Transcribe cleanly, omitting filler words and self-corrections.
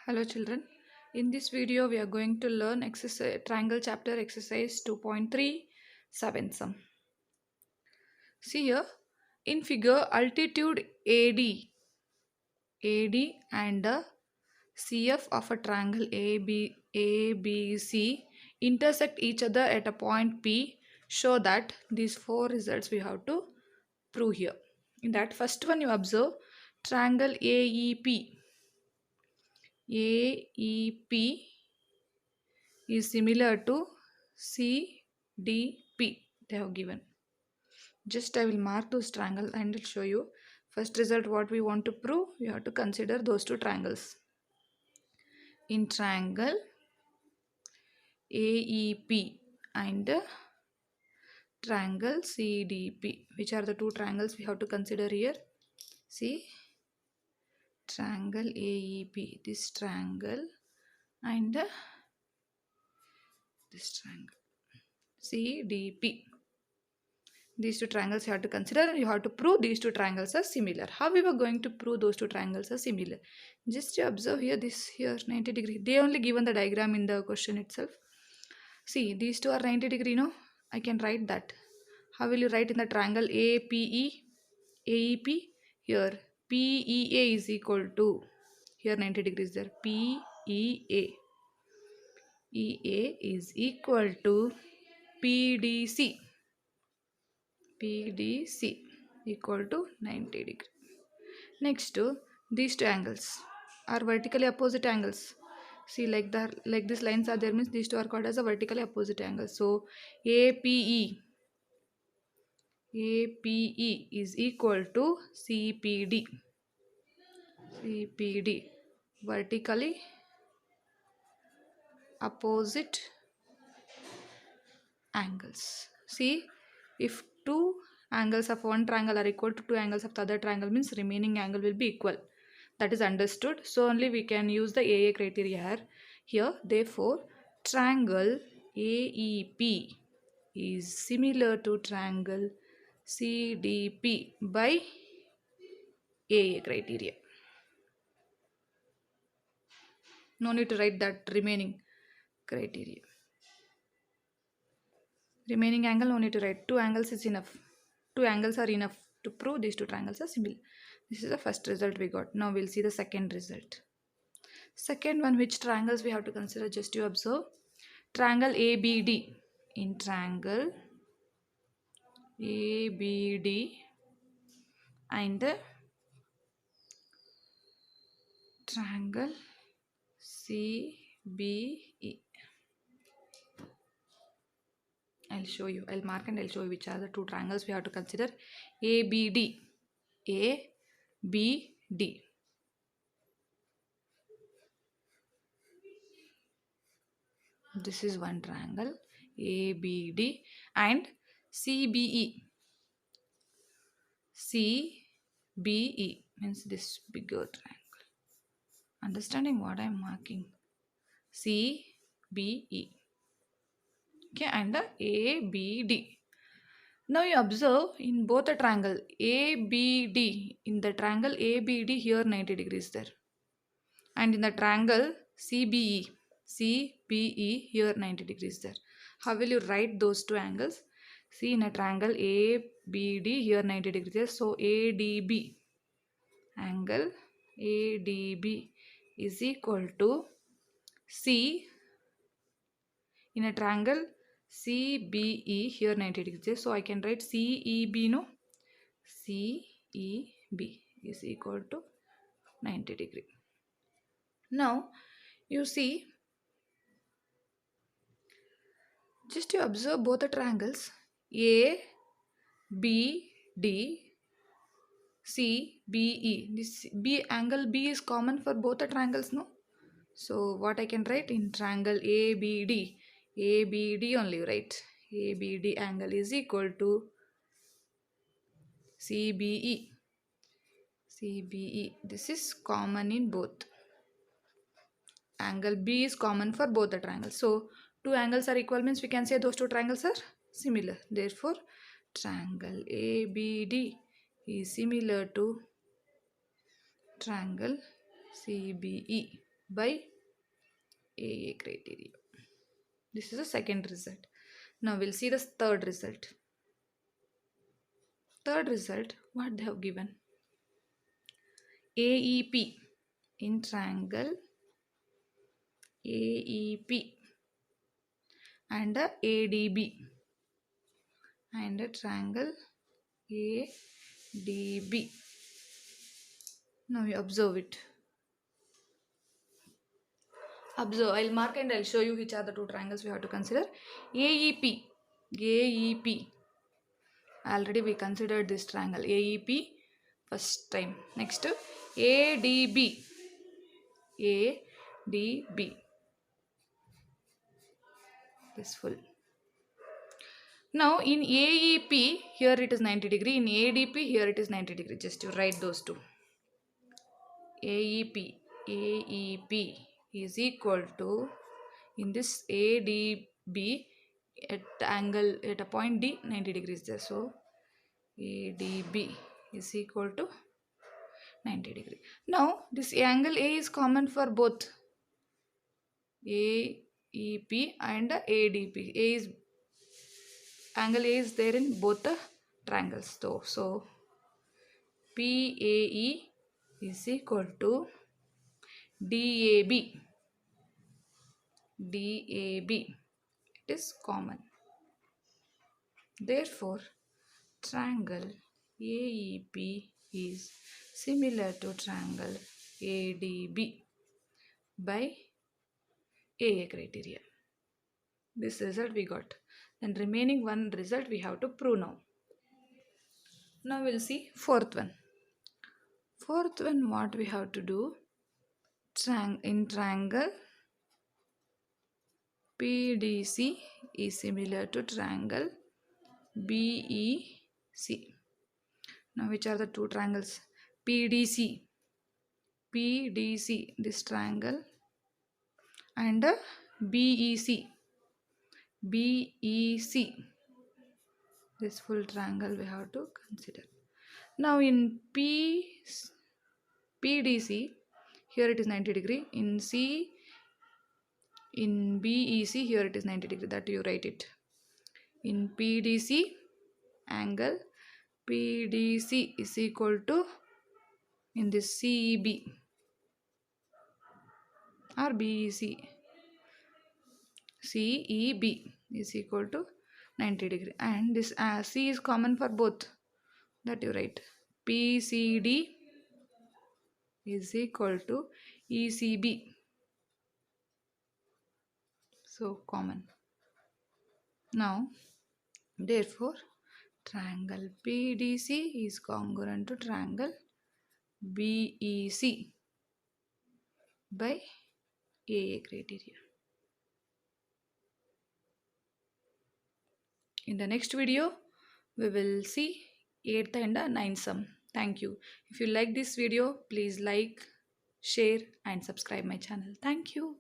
Hello children, in this video we are going to learn exercise, triangle chapter exercise 2.37 sum. See here, in figure altitude AD and the CF of a triangle ABC intersect each other at a point P. Show that these four results we have to prove here. In that first one you observe triangle AEP is similar to CDP they have given. Just I will mark those triangles and will show you. First result what we want to prove, you have to consider those two triangles. In triangle AEP and triangle CDP, which are the two triangles we have to consider here. See, triangle AEP, this triangle and this triangle CDP. These two triangles you have to consider. You have to prove these two triangles are similar. How we were going to prove those two triangles are similar? Just you observe here, this here 90 degree. They only given the diagram in the question itself. See, these two are 90 degree, no? I can write that. How will you write in the triangle APE? AEP? Here, PEA is equal to, here 90 degrees there, PEA. EA is equal to PDC. PDC equal to 90 degree. Next, these two angles are vertically opposite angles. See, like this lines are there means these two are called as a vertically opposite angle. So APE is equal to CPD. CPD, vertically opposite angles. See, if two angles of one triangle are equal to two angles of the other triangle means remaining angle will be equal. That is understood. So only we can use the AA criteria here. Therefore, triangle AEP is similar to triangle CDP by AA criteria. No need to write that remaining criteria. Remaining angle no need to write. Two angles is enough. Two angles are enough to prove these two triangles are similar. This is the first result we got. Now we'll see the second result. Second one, which triangles we have to consider, just you observe. Triangle ABD. In triangle ABD and the triangle CBE. I'll show you. I'll mark and I'll show you which are the two triangles we have to consider. ABD. ABD. This is one triangle ABD and CBE. CBE means this bigger triangle. Understanding what I am marking? CBE. Okay, and the ABD. Now you observe in both the triangle ABD. In the triangle ABD here 90 degrees there. And in the triangle CBE here 90 degrees there. How will you write those two angles? See, in a triangle ABD here 90 degrees there. So ADB, angle ADB is equal to C. In a triangle CBE here 90 degrees there. So I can write CEB, no? CEB is equal to 90 degree. Now you see, just you observe both the triangles A, B, D, C, B, E. This B angle B is common for both the triangles, no? So what I can write in triangle ABD? ABD only write. ABD angle is equal to CBE. CBE. This is common in both. Angle B is common for both the triangles. So two angles are equal means we can say those two triangles are similar. Therefore, triangle ABD is similar to triangle CBE. by AA criteria. This is the second result. Now we'll see the third result. Third result, what they have given. AEP in triangle AEP and a ADB and a triangle ADB. Now you observe it. Observe, I'll mark and I'll show you which are the two triangles we have to consider. AEP. AEP. Already we considered this triangle. AEP first time. Next ADB. ADB. This full. Now in AEP, here it is 90 degree. In ADP, here it is 90 degree. Just you write those two. AEP is equal to, in this ADB, at angle at a point D, 90 degrees there. So ADB is equal to 90 degree. Now this angle A is common for both AEP and ADP. Angle A is there in both the triangles. So PAE is equal to DAB. DAB. It is common. Therefore, triangle AEP is similar to triangle ADB by AA criteria. This result we got. Then remaining one result we have to prove now. Now we'll see fourth one. Fourth one, what we have to do, in triangle PDC is similar to triangle BEC. Now which are the two triangles? PDC, this triangle, and BEC, this full triangle we have to consider. Now in PDC, here it is 90 degree. In BEC, here it is 90 degree. That you write it. In PDC, angle PDC is equal to, in this CEB or BEC, CEB is equal to 90 degree, and this C is common for both. That you write. PCD is equal to ECB. So common. Now, therefore, triangle PDC is congruent to triangle BEC by AA criteria. In the next video, we will see 8th and 9th sum. Thank you. If you like this video, please like, share and subscribe my channel. Thank you.